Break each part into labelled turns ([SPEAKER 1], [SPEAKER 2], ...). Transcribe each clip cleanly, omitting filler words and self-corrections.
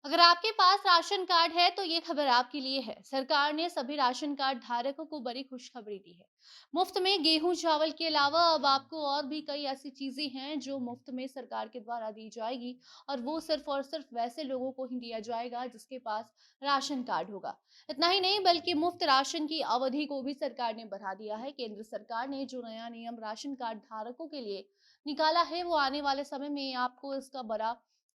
[SPEAKER 1] अगर आपके पास ration card है तो ये खबर आपके लिए है। सरकार ने सभी राशन कार्ड धारकों को बड़ी खुशखबरी दी है। मुफ्त में गेहूं चावल के अलावा अब आपको और भी कई ऐसी चीजें हैं जो मुफ्त में सरकार के द्वारा दी जाएगी, और वो सिर्फ और सिर्फ वैसे लोगों को ही दिया जाएगा जिसके पास राशन कार्ड होगा। इतना ही नहीं बल्कि मुफ्त राशन की अवधि को भी सरकार ने बढ़ा दिया है। केंद्र सरकार ने जो नया नियम राशन कार्ड धारकों के लिए निकाला है वो आने वाले समय में आपको इसका बड़ा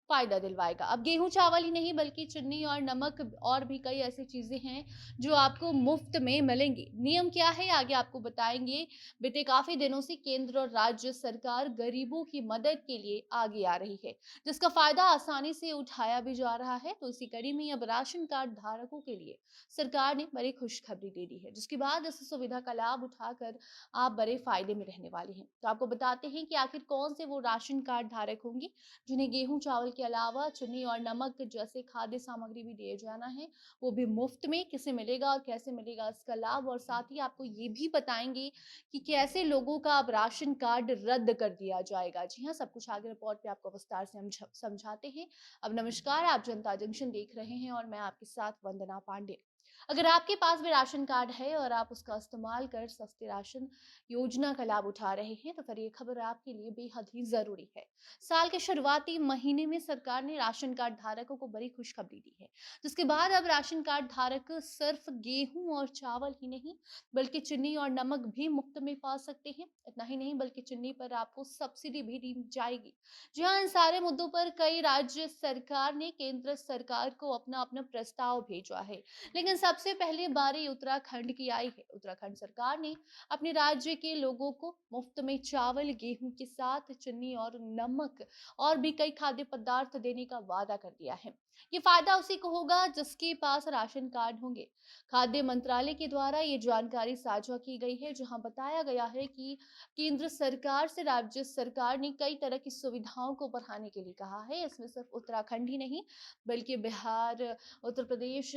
[SPEAKER 1] फायदा दिलवाएगा। अब गेहूँ चावल ही नहीं बल्कि चीनी और नमक और भी कई ऐसी चीज़ें हैं जो आपको मुफ्त में मिलेंगी। नियम क्या है आगे आपको बताएँगे। बीते काफ़ी दिनों से केंद्र और राज्य सरकार गरीबों की मदद के लिए आगे आ रही है, जिसका फायदा आसानी से उठाया भी जा रहा है। तो इसी कड़ी में अब राशन कार्ड धारकों के लिए सरकार ने बड़ी खुशखबरी दे दी है, जिसके बाद इस सुविधा का लाभ उठाकर आप बड़े फायदे में रहने वाले हैं। तो आपको बताते हैं कि आखिर कौन से वो राशन कार्ड धारक होंगे जिन्हें गेहूं चावल के अलावा चीनी और नमक जैसे खाद्य सामग्री भी दिए जाना है, वो भी मुफ्त में। किसे मिलेगा और कैसे मिलेगा इसका लाभ, और साथ ही आपको ये भी बताएंगे कि कैसे लोगों का अब राशन कार्ड रद्द कर दिया जाएगा। जी हाँ, सब कुछ आगे रिपोर्ट पे आपको विस्तार से हम समझाते हैं। अब नमस्कार, आप जनता जंक्शन देख रहे हैं और मैं आपके साथ वंदना पांडे। अगर आपके पास भी राशन कार्ड है और आप उसका इस्तेमाल कर सस्ते राशन योजना का लाभ उठा रहे हैं, तो फिर ये खबर आपके लिए बेहद ही जरूरी है। साल के शुरुआती महीने में सरकार ने राशन कार्ड धारकों को बड़ी खुशखबरी दी है, जिसके बाद अब राशन कार्ड धारक सिर्फ गेहूं और चावल ही नहीं बल्कि चीनी और नमक भी मुफ्त में पा सकते हैं। इतना ही नहीं बल्कि चीनी पर आपको सब्सिडी भी दी जाएगी। जी हाँ, इन सारे मुद्दों पर कई राज्य सरकार ने केंद्र सरकार को अपना अपना प्रस्ताव भेजा है, लेकिन सबसे पहले बारी उत्तराखंड की आई है। उत्तराखंड सरकार ने अपने राज्य के लोगों को मुफ्त में चावल गेहूं के साथ चीनी और नमक और भी कई खाद्य पदार्थ देने का वादा कर दिया है। ये फायदा उसी को होगा जिसके पास राशन कार्ड होंगे। खाद्य मंत्रालय के द्वारा ये जानकारी साझा की गई है, जहां बताया गया है कि केंद्र सरकार से राज्य सरकार ने कई तरह की सुविधाओं को बढ़ाने के लिए कहा है। इसमें सिर्फ उत्तराखंड ही नहीं बल्कि बिहार, उत्तर प्रदेश,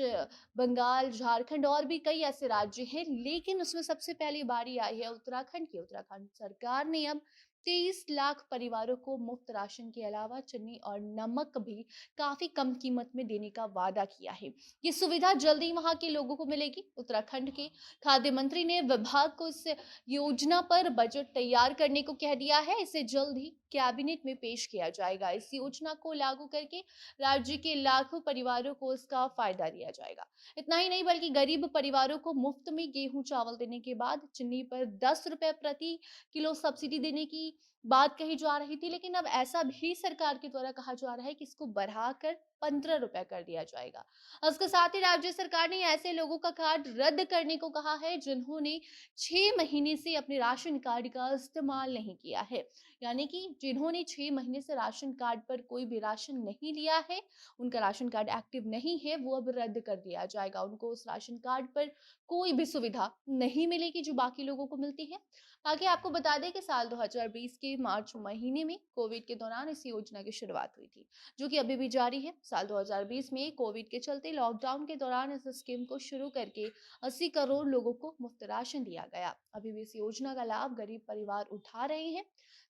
[SPEAKER 1] बंगाल, झारखंड और भी कई ऐसे राज्य हैं, लेकिन उसमें सबसे पहली बारी आई है उत्तराखंड की। उत्तराखंड सरकार ने अब 23 लाख परिवारों को मुफ्त राशन के अलावा चीनी और नमक भी काफी कम कीमत में देने का वादा किया है। ये सुविधा जल्दी वहां के लोगों को मिलेगी। उत्तराखंड के खाद्य मंत्री ने विभाग को इस योजना पर बजट तैयार करने को कह दिया है। इसे जल्द ही कैबिनेट में पेश किया जाएगा। इस योजना को लागू करके राज्य के लाखों परिवारों को इसका फायदा दिया जाएगा। इतना ही नहीं बल्कि गरीब परिवारों को मुफ्त में गेहूं चावल देने के बाद चीनी पर 10 रुपए प्रति किलो सब्सिडी देने की बात कही जा रही थी, लेकिन अब ऐसा भी सरकार के द्वारा कहा जा रहा है कि इसको बढ़ाकर 15 रुपए कर दिया जाएगा। उसके साथ ही राज्य सरकार ने ऐसे लोगों का कार्ड रद्द करने को कहा है जिन्होंने 6 महीने से अपने राशन कार्ड का इस्तेमाल नहीं किया है। यानी कि जिन्होंने 6 महीने से राशन कार्ड पर कोई भी राशन नहीं लिया है, उनका राशन कार्ड एक्टिव नहीं है, वो अब रद्द कर दिया जाएगा। उनको उस राशन कार्ड पर कोई भी सुविधा नहीं मिलेगी जो बाकी लोगों को मिलती है। बाकी आपको बता दें कि साल 2020 के मार्च महीने में कोविड के दौरान इस योजना की शुरुआत हुई थी, जो कि अभी भी जारी है। साल 2020 में कोविड के चलते लॉकडाउन के दौरान इस स्कीम को शुरू करके 80 करोड़ लोगों को मुफ्त राशन दिया गया। अभी भी इस योजना का लाभ गरीब परिवार उठा रहे हैं।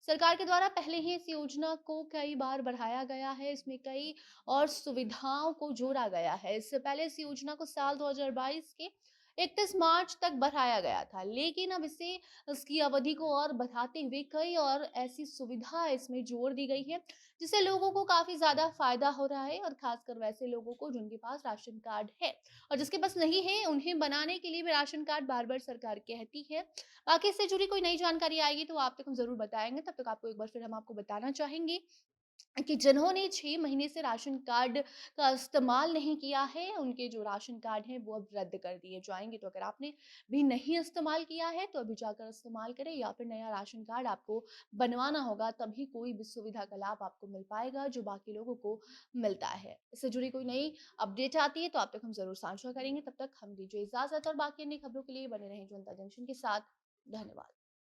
[SPEAKER 1] सरकार के द्वारा पहले ही इस योजना को कई बार बढ़ाया गया है। इसमें कई और सुविधाओं को जोड़ा गया है। इससे पहले इस योजना को साल 2022 के 31 मार्च तक बढ़ाया गया था, लेकिन अब इसे इसकी अवधि को और बढ़ाते हुए कई और ऐसी सुविधा इसमें जोड़ दी गई है, जिससे लोगों को काफी ज्यादा फायदा हो रहा है, और खासकर वैसे लोगों को जिनके पास राशन कार्ड है। और जिसके पास नहीं है उन्हें बनाने के लिए भी राशन कार्ड बार बार सरकार कहती है। बाकी इससे जुड़ी कोई नई जानकारी आएगी तो आप तक हम जरूर बताएंगे। तब तक आपको एक बार फिर हम आपको बताना चाहेंगे कि जिन्होंने 6 महीने से राशन कार्ड का इस्तेमाल नहीं किया है, उनके जो राशन कार्ड हैं वो अब रद्द कर दिए जाएंगे। तो अगर आपने भी नहीं इस्तेमाल किया है तो अभी जाकर इस्तेमाल करें, या फिर नया राशन कार्ड आपको बनवाना होगा, तभी कोई भी सुविधा का लाभ आपको मिल पाएगा जो बाकी लोगों को मिलता है। इससे जुड़ी कोई नई अपडेट आती है तो आप तक हम जरूर साझा करेंगे। तब तक हम दीजिए इजाजत, और बाकी अन्य खबरों के लिए बने रहें जनता जंक्शन के साथ। धन्यवाद।